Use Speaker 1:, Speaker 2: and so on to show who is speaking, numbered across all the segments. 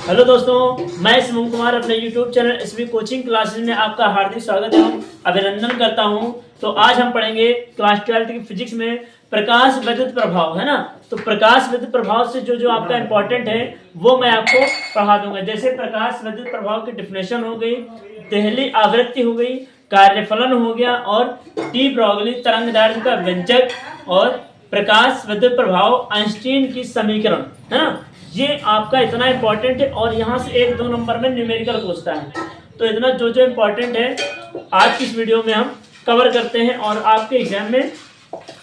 Speaker 1: Hello दोस्तों, मैं सुमन कुमार अपने YouTube channel SB coaching classes में आपका हार्दिक स्वागत एवं अभिनंदन करता हूं। तो आज हम पढ़ेंगे क्लास 12 की फिजिक्स में प्रकाश विद्युत प्रभाव, है ना। तो प्रकाश विद्युत प्रभाव से जो जो आपका इंपॉर्टेंट है वो मैं आपको पढ़ा दूंगा। जैसे प्रकाश विद्युत प्रभाव की डिफिनेशन हो गई, देहली आवृत्ति हो गई, कार्यफलन हो गया और डी ब्रोगली तरंगदैर्घ्य का व्यंजक और प्रकाश विद्युत प्रभाव आइंस्टीन की समीकरण, है ना। ये आपका इतना इंपॉर्टेंट है और यहाँ से 1-2 नंबर में न्यूमेरिकल पूछता है। तो इतना जो जो इंपॉर्टेंट है आज की इस वीडियो में हम कवर करते हैं और आपके एग्जाम में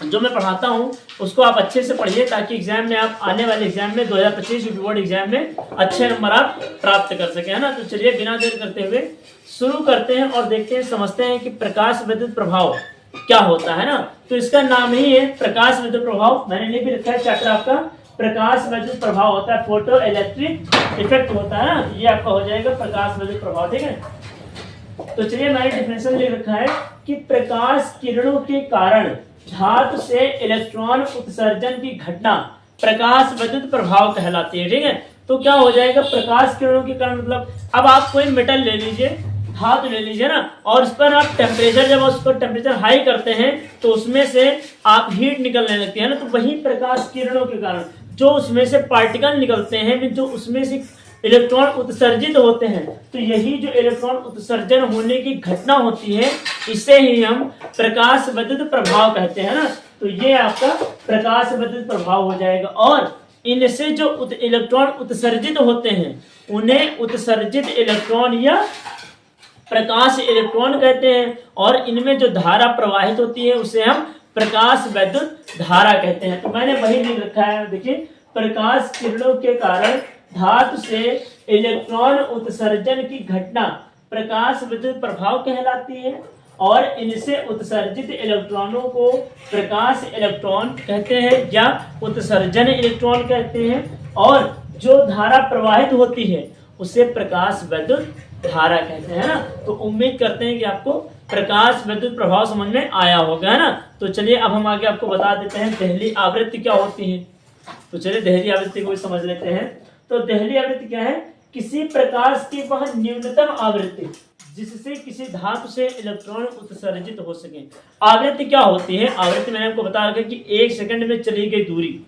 Speaker 1: जो मैं पढ़ाता हूँ उसको आप अच्छे से पढ़िए ताकि एग्जाम में आप आने वाले एग्जाम में 2025 बोर्ड एग्जाम में अच्छे नंबर आप प्राप्त कर सके, है ना। तो चलिए बिना देर करते हुए शुरू करते हैं और देखते हैं, समझते हैं कि प्रकाश विद्युत प्रभाव क्या होता है ना। तो इसका नाम ही है प्रकाश विद्युत प्रभाव। मैंने लिख भी रखा है चैप्टर आपका, प्रकाश विद्युत प्रभाव होता है, फोटो इलेक्ट्रिक इफेक्ट होता है ना। ये आपका हो जाएगा प्रकाश विद्युत प्रभाव, ठीक है। तो चलिए मैंने डिफिनेशन लिख रखा है कि प्रकाश किरणों के कारण धातु से इलेक्ट्रॉन उत्सर्जन की घटना प्रकाश विद्युत प्रभाव कहलाती है, ठीक है। तो क्या हो जाएगा प्रकाश किरणों के कारण, मतलब अब आप कोई मेटल ले लीजिए, धातु ले लीजिए ना, और उस पर आप टेम्परेचर, जब उस पर टेम्परेचर हाई करते हैं तो उसमें से आप हीट निकलने लगती है ना। तो वही प्रकाश किरणों के कारण जो उसमें से पार्टिकल निकलते हैं, जो उसमें से इलेक्ट्रॉन उत्सर्जित होते हैं, तो यही जो इलेक्ट्रॉन उत्सर्जन होने की घटना होती है इसे ही हम प्रकाश विद्युत प्रभाव कहते हैं ना। तो ये आपका प्रकाश विद्युत प्रभाव हो जाएगा। और इनसे जो इलेक्ट्रॉन उत्सर्जित होते हैं उन्हें उत्सर्जित इलेक्ट्रॉन या प्रकाश इलेक्ट्रॉन कहते हैं, और इनमें जो धारा प्रवाहित होती है उसे हम प्रकाश विद्युत धारा कहते हैं। तो मैंने वही लिख रखा है, देखिए, प्रकाश किरणों के कारण धातु से इलेक्ट्रॉन उत्सर्जन की घटना प्रकाश विद्युत प्रभाव कहलाती है, और इनसे उत्सर्जित इलेक्ट्रॉनों को प्रकाश इलेक्ट्रॉन कहते हैं या उत्सर्जन इलेक्ट्रॉन कहते हैं, और जो धारा प्रवाहित होती है उसे प्रकाश विद्युत धारा कहते हैं ना। तो उम्मीद करते हैं कि आपको प्रकाश विद्युत प्रभाव समझ में आया होगा, है ना। तो चलिए अब हम आगे आपको बता देते हैं देहली आवृत्ति क्या होती है। तो चलिए देहली आवृत्ति को भी समझ लेते हैं। तो देहली आवृत्ति क्या है? किसी प्रकाश की वह न्यूनतम आवृत्ति जिससे किसी धातु से इलेक्ट्रॉन उत्सर्जित हो सके। आवृत्ति क्या होती है? आवृत्ति मैंने आपको बता रखा कि 1 सेकंड में चली गई दूरी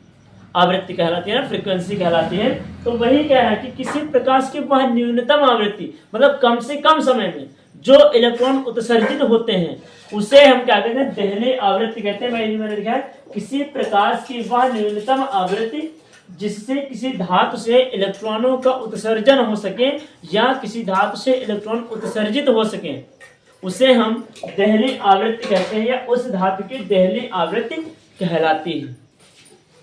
Speaker 1: आवृत्ति कहलाती है ना, फ्रीक्वेंसी कहलाती है। तो वही कह रहा है कि किसी प्रकाश की वह न्यूनतम आवृत्ति, मतलब कम से कम समय में जो इलेक्ट्रॉन उत्सर्जित होते हैं उसे हम क्या कहते हैं? देहली आवृत्ति कहते हैं। मैंने लिखा है किसी प्रकाश की वह न्यूनतम आवृत्ति जिससे किसी धातु से इलेक्ट्रॉनों का उत्सर्जन हो सके या किसी धातु से इलेक्ट्रॉन उत्सर्जित हो सके उसे हम देहली आवृत्ति कहते हैं, या उस धातु की देहली आवृत्ति कहलाती है,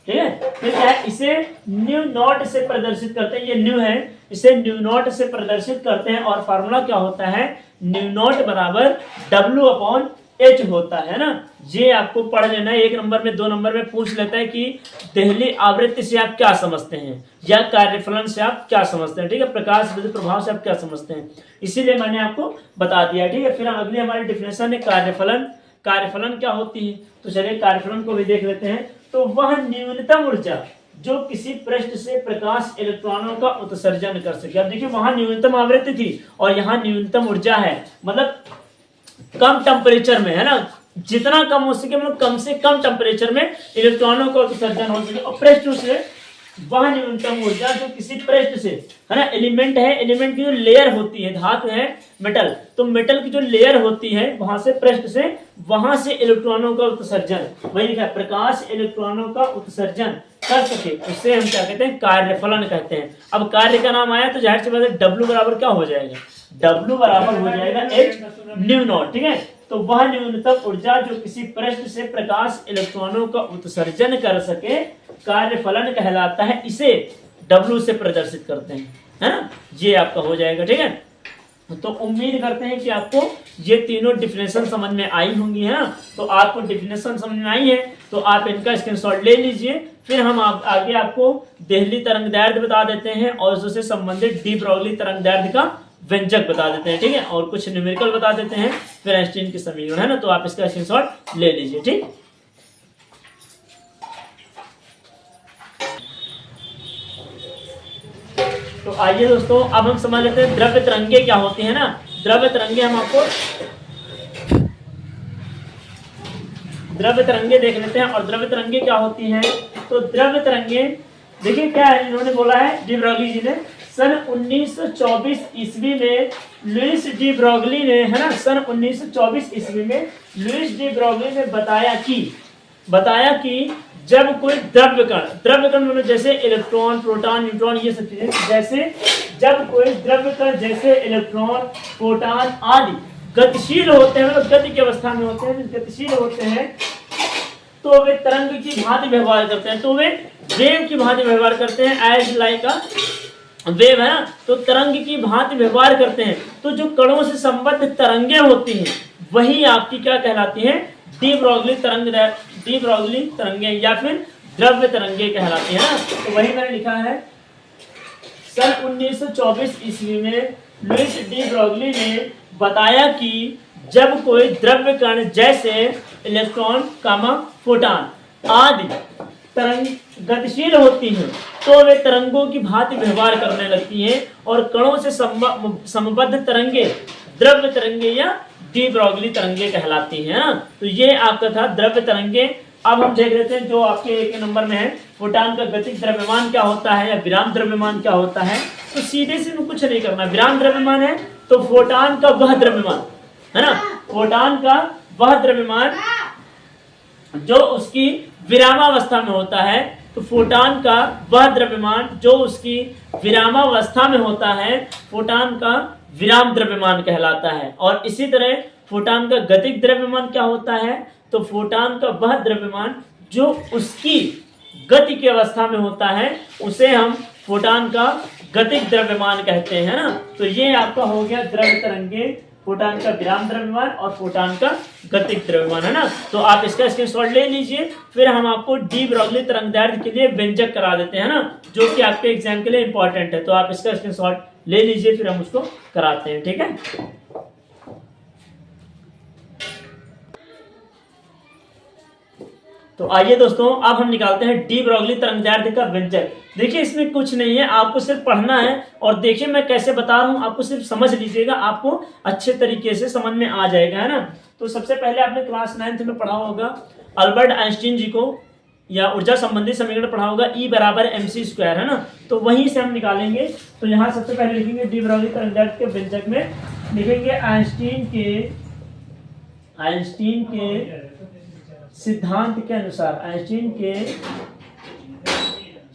Speaker 1: ठीक है। फिर क्या है? इसे न्यू नॉट से प्रदर्शित करते हैं। ये न्यू है, इसे न्यू नॉट से प्रदर्शित करते हैं, और फार्मूला क्या होता है? न्यू नॉट बराबर W/H होता है ना। ये आपको पढ़ लेना है, 1 नंबर में 2 नंबर में पूछ लेता है कि देहली आवृत्ति से आप क्या समझते हैं या कार्यफलन से आप क्या समझते हैं, ठीक है। प्रकाश विद्युत प्रभाव से आप क्या समझते हैं, इसीलिए मैंने आपको बता दिया, ठीक है। फिर अगली हमारी डिफिनेशन है कार्यफलन। कार्यफलन क्या होती है? तो चलिए कार्यफलन को भी देख लेते हैं। तो वह न्यूनतम ऊर्जा जो किसी पृष्ठ से प्रकाश इलेक्ट्रॉनों का उत्सर्जन कर सके। अब देखिए वहां न्यूनतम आवृत्ति थी और यहाँ न्यूनतम ऊर्जा है, मतलब कम टेम्परेचर में, है ना। जितना कम हो सके, मतलब कम से कम टेम्परेचर में इलेक्ट्रॉनों का उत्सर्जन हो सके। और पृष्ठ से वह न्यूनतम ऊर्जा जो किसी पृष्ठ से, है ना, एलिमेंट है, एलिमेंट की जो लेयर होती है, धातु है मेटल, तो मेटल की जो लेयर होती है वहां से पृष्ठ से, वहां से इलेक्ट्रॉनों का उत्सर्जन, वही लिखा है प्रकाश इलेक्ट्रॉनों का उत्सर्जन कर सके उसे हम क्या कहते हैं? कार्यफलन कहते हैं। अब कार्य का नाम आया तो जाहिर सी बात है W बराबर क्या हो जाएगा? W बराबर हो जाएगा H न्यू नॉट, ठीक है। तो वह न्यूनतम ऊर्जा जो किसी पृष्ठ से प्रकाश इलेक्ट्रॉनों का उत्सर्जन कर सके कार्यफलन कहलाता है, इसे W से प्रदर्शित करते हैं, है ना। ये आपका हो जाएगा, ठीक है। तो उम्मीद करते हैं कि आपको ये तीनों डिफिनेशन समझ में आई होंगी, है ना। तो आपको डिफिनेशन समझ में आई है तो आप इनका स्क्रीनशॉट ले लीजिए। फिर हम आगे आपको देहली तरंगदैर्घ्य बता देते हैं और उससे संबंधित डी ब्रोगली तरंगदैर्घ्य का व्यंजक बता देते हैं, ठीक है, और कुछ न्यूमेरिकल बता देते हैं, फिर आइंस्टीन की समीकरण, है ना। तो आप इसका स्क्रीनशॉट ले लीजिए, ठीक। तो आइए दोस्तों अब हम समझ लेते हैं द्रव्य तरंगे क्या होती है ना। द्रव्य तरंगे हम आपको द्रव्य तरंगे देख लेते हैं। और द्रव्य तरंगे क्या होती हैं, तो द्रव्य तरंगे देखिए क्या है, इन्होंने बोला है डी ब्रोगली जी ने सन 1924 ईस्वी में लुइस डी ब्रोगली ने, है ना, सन 1924 ईस्वी में लुइस डी ब्रोगली ने बताया कि जब कोई द्रव्य कण मतलब जैसे इलेक्ट्रॉन, प्रोटॉन, न्यूट्रॉन, ये सब चीजें, जैसे जब कोई द्रव्य कण जैसे इलेक्ट्रॉन, प्रोटॉन आदि गतिशील होते हैं, मतलब गति की अवस्था में होते हैं, गतिशील होते हैं, तो वे तरंग की भांति व्यवहार करते हैं। तो वे वेव की भांति व्यवहार करते हैं, एज लाइक अ वेव, है ना। तो तरंग की भांति व्यवहार करते हैं। तो जो कणों से संबद्ध तरंगे होती हैं वही आपकी क्या कहलाती हैं, डी ब्रोगली तरंगे या फिर द्रव्य तरंगे कहलाती है ना। तो वही मैंने लिखा है सन 1924 ईस्वी में लुइस डी ब्रोगली ने बताया कि जब कोई द्रव्य कण जैसे इलेक्ट्रॉन, प्रोटॉन आदि तरंग गतिशील होती हैं तो वे तरंगों की भांति व्यवहार करने लगती हैं और कणों से संबद्ध तरंगे द्रव्य तरंगे या डी ब्रोगली तरंगे कहलाती हैं ना। तो ये आपका था द्रव्य तरंगे। अब हम देख लेते हैं जो आपके एक नंबर में है, फोटॉन का गतिज द्रव्यमान क्या होता है या विराम द्रव्यमान क्या होता है। तो सीधे से कुछ नहीं करना, विराम द्रव्यमान है तो फोटॉन का वह द्रव्यमान, है ना, फोटॉन का वह द्रव्यमान जो उसकी विरामावस्था में होता है। तो फोटॉन का वह द्रव्यमान जो उसकी विरामावस्था में होता है, फोटॉन का विराम द्रव्यमान कहलाता है। और इसी तरह फोटॉन का गतिज द्रव्यमान क्या होता है, तो फोटॉन का वह द्रव्यमान जो उसकी गति की अवस्था में होता है उसे हम फोटॉन का गतिज द्रव्यमान कहते हैं ना। तो ये आपका हो गया द्रव्य तरंगे, फोटॉन का विराम द्रव्यमान और फोटॉन का गतिज द्रव्यमान, है ना। तो आप इसका स्क्रीनशॉट ले लीजिए, फिर हम आपको डी ब्रोगली तरंगदैर्ध्य के लिए व्यंजक करा देते हैं ना, जो कि आपके एग्जाम के लिए इंपॉर्टेंट है। तो आप इसका स्क्रीनशॉट ले लीजिए, फिर हम उसको कराते हैं, ठीक है। तो आइए दोस्तों अब हम निकालते हैं डी ब्रोगली तरंगदैर्ध्य का व्यंजक। देखिए इसमें कुछ नहीं है, आपको सिर्फ पढ़ना है। और देखिए मैं कैसे बता रहा हूं, आपको सिर्फ समझ लीजिएगा, आपको अच्छे तरीके से समझ में आ जाएगा, है ना। तो सबसे पहले आपने क्लास 9th में पढ़ा होगा अल्बर्ट आइंस्टीन जी को, या ऊर्जा संबंधी समीकरण पढ़ा होगा E बराबर mc², है ना। तो वहीं से हम निकालेंगे। तो यहाँ सबसे पहले लिखेंगे डी ब्रोगली तरंगदैर्ध्य के व्यंजक में लिखेंगे आइंस्टीन के सिद्धांत के अनुसार, आइंस्टीन के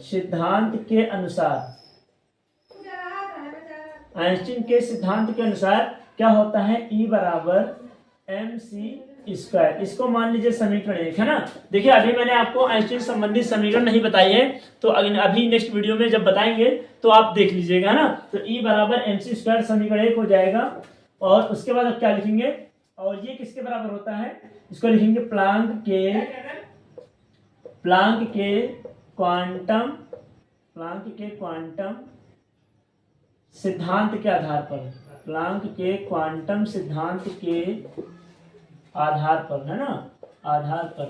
Speaker 1: सिद्धांत के अनुसार क्या होता है, E बराबर mc²। इसको मान लीजिए समीकरण 1, है ना। देखिए अभी मैंने आपको आइंस्टीन संबंधी समीकरण नहीं बताई है, तो अभी नेक्स्ट वीडियो में जब बताएंगे तो आप देख लीजिएगा, है ना। तो E बराबर mc² समीकरण 1 हो जाएगा। और उसके बाद आप क्या लिखेंगे, और ये किसके बराबर होता है, इसको लिखेंगे प्लांक के क्वांटम सिद्धांत के आधार पर, प्लांक के क्वांटम सिद्धांत के आधार पर, है ना, आधार पर।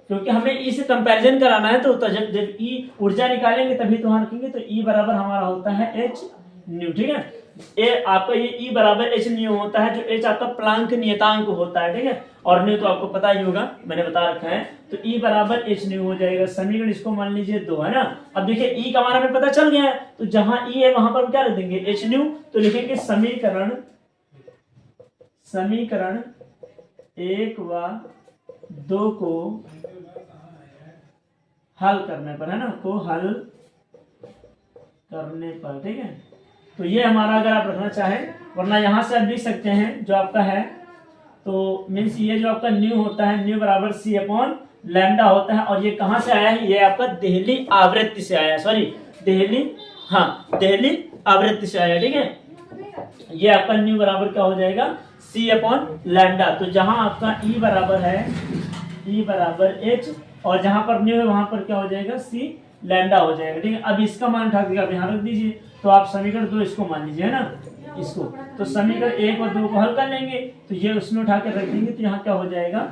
Speaker 1: क्योंकि हमें ई से कंपैरिजन कराना है, तो जब ई ऊर्जा निकालेंगे तभी तो वहां रखेंगे। तो ई बराबर हमारा होता है एच न्यू, ठीक है। ए आपका ये ई बराबर एच न्यू होता है, जो एच आपका प्लांक नियतांक होता है, ठीक है। और न्यू तो आपको पता ही होगा, मैंने बता रखा है। तो ई बराबर एच न्यू हो जाएगा। समीकरण इसको मान लीजिए 2, है ना। अब देखिए ई का मान हमें पता चल गया है, तो जहां ई है वहां पर क्या लिख देंगे, एच न्यू। तो लिखेंगे समीकरण 1 व 2 को हल करने पर, है ना, को हल करने पर, ठीक है। तो ये हमारा अगर आप रखना चाहें, वरना यहाँ से आप लिख सकते हैं जो आपका है, तो मीन्स ये जो आपका न्यू होता है, न्यू बराबर c/λ होता है। और ये कहाँ से आया है, ये आपका देहली आवृत्ति से आया, सॉरी देहली आवृत्ति से आया, ठीक है। ये आपका न्यू बराबर क्या हो जाएगा, c/λ। तो जहां आपका E बराबर है, E बराबर h, और जहां पर न्यू है वहां पर क्या हो जाएगा, c/λ हो जाएगा, ठीक है। अब इसका मान उठा के आप यहाँ रख दीजिए। तो आप समीकरण 2 इसको मान लीजिए, है ना, इसको। तो समीकरण 1 और 2 को हल कर लेंगे, तो ये उसमें उठा के रख देंगे। तो यहाँ क्या हो जाएगा,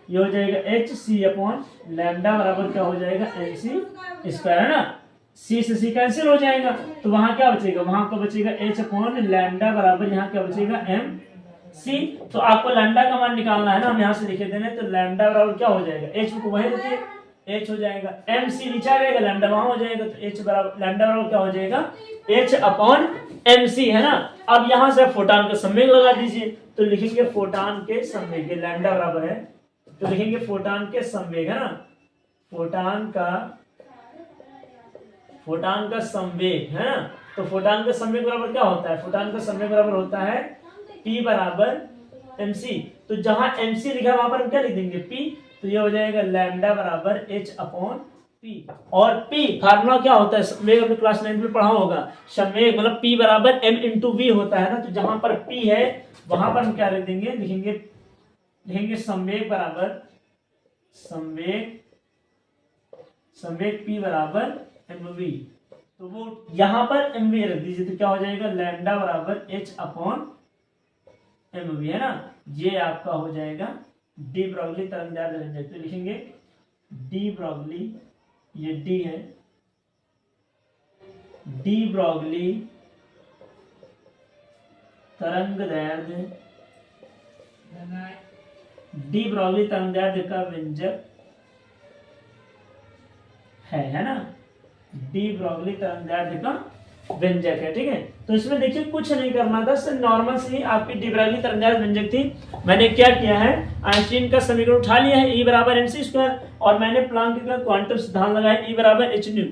Speaker 1: ये हो जाएगा hc/λ बराबर क्या हो जाएगा mc², है ना। सी से सी कैंसिल हो जाएगा, तो वहां क्या बचेगा, वहां आपको बचेगा h अपॉन लैम्डा बराबर यहाँ क्या बचेगा m c। तो आपको लैम्डा का मान निकालना है ना, हम यहाँ से लिखे देने, तो लैम्डा बराबर क्या हो जाएगा, h को वही रखिए, h हो जाएगा m c नीचे आ जाएगा, लैम्डा वहां हो जाएगा, तो h बराबर लैम्डा बराबर क्या हो जाएगा h अपॉन m c, है ना। अब यहाँ से फोटॉन का संवेग लगा दीजिए, तो लिखेंगे फोटॉन के संवेग, लैम्डा बराबर है, तो लिखेंगे फोटॉन के संवेग, है ना, फोटॉन का संवेग, है ना। तो फोटॉन का संवेग बराबर क्या होता है, फोटॉन का संवेग बराबर होता है P बराबर mc। तो जहां mc लिखा है वहां पर हम क्या लिख देंगे P, तो ये हो जाएगा लैम्डा बराबर h अपॉन P। और P फार्मूला क्या होता है, संवेग हमने क्लास 9 में पढ़ा होगा, संवेग मतलब P बराबर m इंटू v होता है ना। तो जहां पर P है वहां पर हम क्या लिख देंगे, लिखेंगे संवेग बराबर संवेग P बराबर mv। तो वो यहां पर mv रख दीजिए, तो क्या हो जाएगा लैम्डा बराबर h अपॉन mv, है ना। ये आपका हो जाएगा डी ब्रॉगली तरंगदैर्ध्य व्यंजक। तो लिखेंगे डी ब्रॉगली, ये डी है, डी ब्रॉगली तरंगदैर्ध्य, डी ब्रॉगली तरंगदैर्ध्य का व्यंजक है ना, डी ब्रॉगली तरंगदैर्ध्य का व्यंजक है, ठीक है। तो इसमें देखिए कुछ नहीं करना था, सिर्फ नॉर्मल से ही आपकी डी ब्रॉगली तरंगदैर्ध्य व्यंजक थी। मैंने क्या किया है, आइंस्टीन का समीकरण उठा लिया है, E बराबर mc स्क्वायर, और मैंने प्लांक का क्वांटम सिद्धांत लगाया E बराबर h न्यू।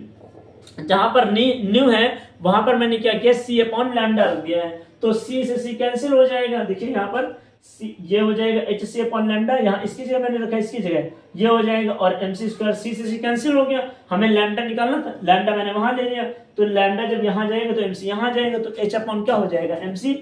Speaker 1: जहां पर न्यू है वहां पर मैंने क्या किया, c अपॉन लैम्डा रख दिया है, तो c से c कैंसिल हो जाएगा। देखिए यहाँ पर ये हो जाएगा एच सी अपॉन लैम्डा, यहाँ इसकी जगह मैंने रखा, इसकी जगह ये हो जाएगा, और एम सी स्क्वायर सी से सी कैंसिल हो गया। हमें लैम्डा निकालना था, लैम्डा मैंने वहां ले लिया, तो लैम्डा जब यहाँ जाएगा तो एम सी यहाँ जाएगा, तो एच अपॉन क्या हो जाएगा एम सी,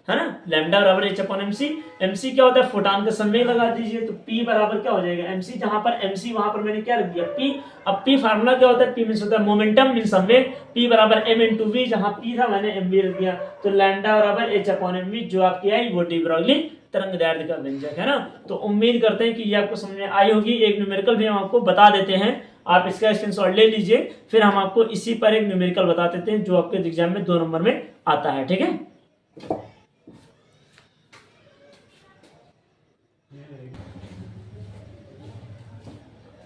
Speaker 1: है ना। लैम्डा बराबर एच अपॉन एम सी क्या होता है, फोटॉन का संवेग लगा दीजिए, तो पी बराबर क्या हो जाएगा एम सी, जहां पर एम सी वहां पर मैंने क्या रख दिया पी। अब पी फार्मूला क्या होता है, पी मींस होता है मोमेंटम मींस संवेग, पी बराबर एम इंटू वी, जहां पी था मैंने एम वी रख दिया, तो लैम्डा बराबर एच अपॉन एम वी, जो आपकी आई वो डी ब्रॉगली तरंगदैर्ध्य का व्यंजक है ना। तो उम्मीद करते हैं कि ये आपको समझ में आई होगी। एक न्यूमेरिकल भी हम आपको बता देते हैं, आप इसका स्क्रीनशॉट ले लीजिए, फिर हम आपको इसी पर एक न्यूमेरिकल बता देते हैं जो आपके एग्जाम में 2 नंबर में आता है, ठीक है।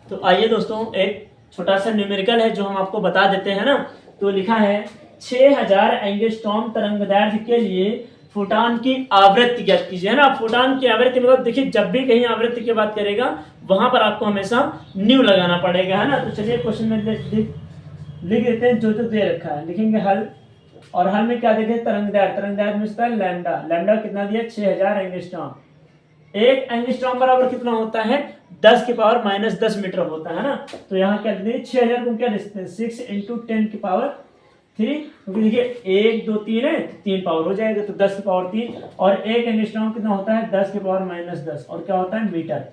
Speaker 1: तो आइए दोस्तों, एक छोटा सा न्यूमेरिकल है जो हम आपको बता देते हैं ना। तो लिखा है 6000 एंगस्ट्रॉम तरंगदैर्ध्य के लिए फोटॉन की आवृत्ति ज्ञात कीजिए, है ना। फोटॉन की आवृत्ति मतलब देखिए, जब भी कहीं आवृत्ति की बात करेगा वहां पर आपको हमेशा न्यू लगाना पड़ेगा, है ना। तो चलिए क्वेश्चन में लिख देते हैं जो दे रखा है, लिखेंगे हल, और हल में क्या देखे, तरंगदैर्ध्य में लैम्डा, लैम्डा कितना दिया 6000 एंगस्ट्रॉम। एक एंगस्ट्रॉम बराबर कितना होता है 10 की पावर -10 मीटर होता है ना। तो यहाँ क्या लिखते हैं 6000 को क्या लिखते हैं 6 इंटू 10 की पावर 3, क्योंकि देखिए 1 2 3 है, 3 पावर हो जाएगा, तो 10 की पावर 3, और एक एंगस्ट्रॉम कितना होता है 10 की पावर -10, और क्या होता है मीटर।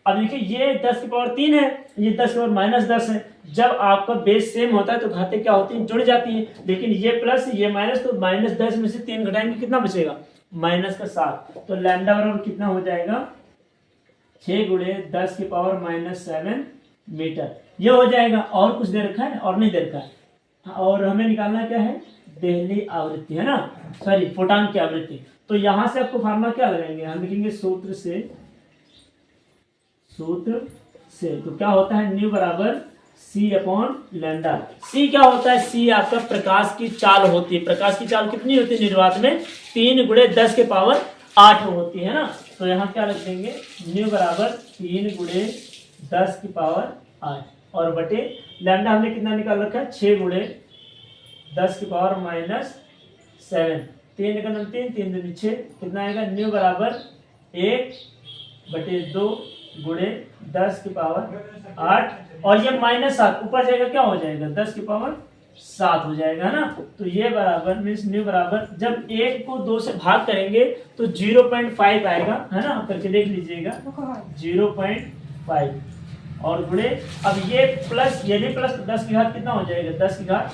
Speaker 1: अब देखिए ये 10 की पावर 3 है, ये 10 की पावर -10 है। जब आपका बेस सेम होता है तो घातें क्या होती हैं, जुड़ जाती हैं, लेकिन ये प्लस ये माइनस, तो -10 में से 3 घटाएंगे कितना बचेगा -7। तो लैम्डा बराबर कितना हो जाएगा 6 गुणे 10 की पावर -7 मीटर, ये हो जाएगा। और कुछ दे रखा है और नहीं दे रखा है, और हमें निकालना क्या है देहली आवृत्ति, है ना, सॉरी फोटॉन की आवृत्ति। तो यहां से आपको फार्मूला क्या लगाएंगे, हम लिखेंगे सूत्र से, तो क्या होता है न्यू बराबर c अपॉन लैम्डा। c क्या होता है, c आपका प्रकाश की चाल होती है। प्रकाश की चाल कितनी होती है निर्वात में 3 गुणे 10 के पावर 8 होती है ना। तो यहाँ क्या रख देंगे न्यू बराबर 3 गुणे 10 की पावर 8, और बटे लैम्डा हमने कितना निकाल रखा है 6 गुणे 10 की पावर -7, 3 निकालना 3 दूनी 6, कितना आएगा न्यू बराबर 1/2 गुणे 10 की पावर 8, और ये -7 ऊपर जाएगा क्या हो जाएगा 10 की पावर 7 हो जाएगा, है ना। तो ये बराबर मीन्स न्यू बराबर, जब 1 को 2 से भाग करेंगे तो 0.5 आएगा, है ना, करके देख लीजिएगा 0.5, और गुणे अब ये प्लस, ये भी प्लस, 10 की घात कितना हो जाएगा 10 की घात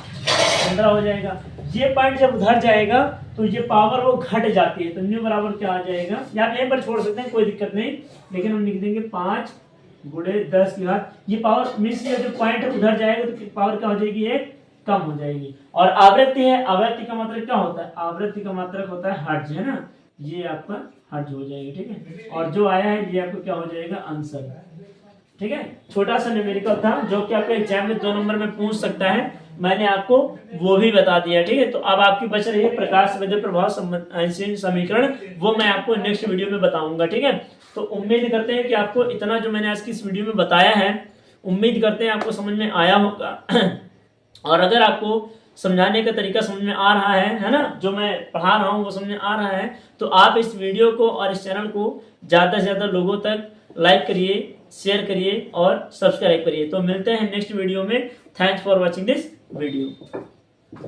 Speaker 1: 15 हो जाएगा। ये पॉइंट जब उधर जाएगा तो ये पावर वो घट जाती है, तो न्यू बराबर क्या आ जाएगा, या आप यहीं पर छोड़ सकते हैं कोई दिक्कत नहीं, लेकिन हम लिख देंगे 5 गुणे 10 की घात, ये पावर मीन्स ये जो पॉइंट है उधर जाएगा तो पावर क्या हो जाएगी 1 कम हो जाएगी। और आवृत्ति है, आवृत्ति का मात्रक क्या होता है, आवृत्ति का मात्रक होता है हर्ट्ज, है ना, ये आपका हर्ट्ज हो जाएगी, ठीक है। और जो आया है ये आपको क्या हो जाएगा, आंसर, ठीक है। छोटा सा न्यूमेरिकल था जो कि आपके एग्जाम में 2 नंबर में पूछ सकता है, मैंने आपको वो भी बता दिया, ठीक है। तो अब आपकी बच रही है प्रकाश विद्युत प्रभाव समीकरण, वो मैं आपको नेक्स्ट वीडियो में बताऊंगा, ठीक है। तो उम्मीद करते हैं कि आपको इतना जो मैंने आज की इस वीडियो में बताया है, उम्मीद करते हैं आपको समझ में आया होगा। और अगर आपको समझाने का तरीका समझ में आ रहा है ना, जो मैं पढ़ा रहा हूँ वो समझ में आ रहा है, तो आप इस वीडियो को और इस चैनल को ज़्यादा से ज़्यादा लोगों तक लाइक करिए, शेयर करिए और सब्सक्राइब करिए। तो मिलते हैं नेक्स्ट वीडियो में। Thanks for watching this video.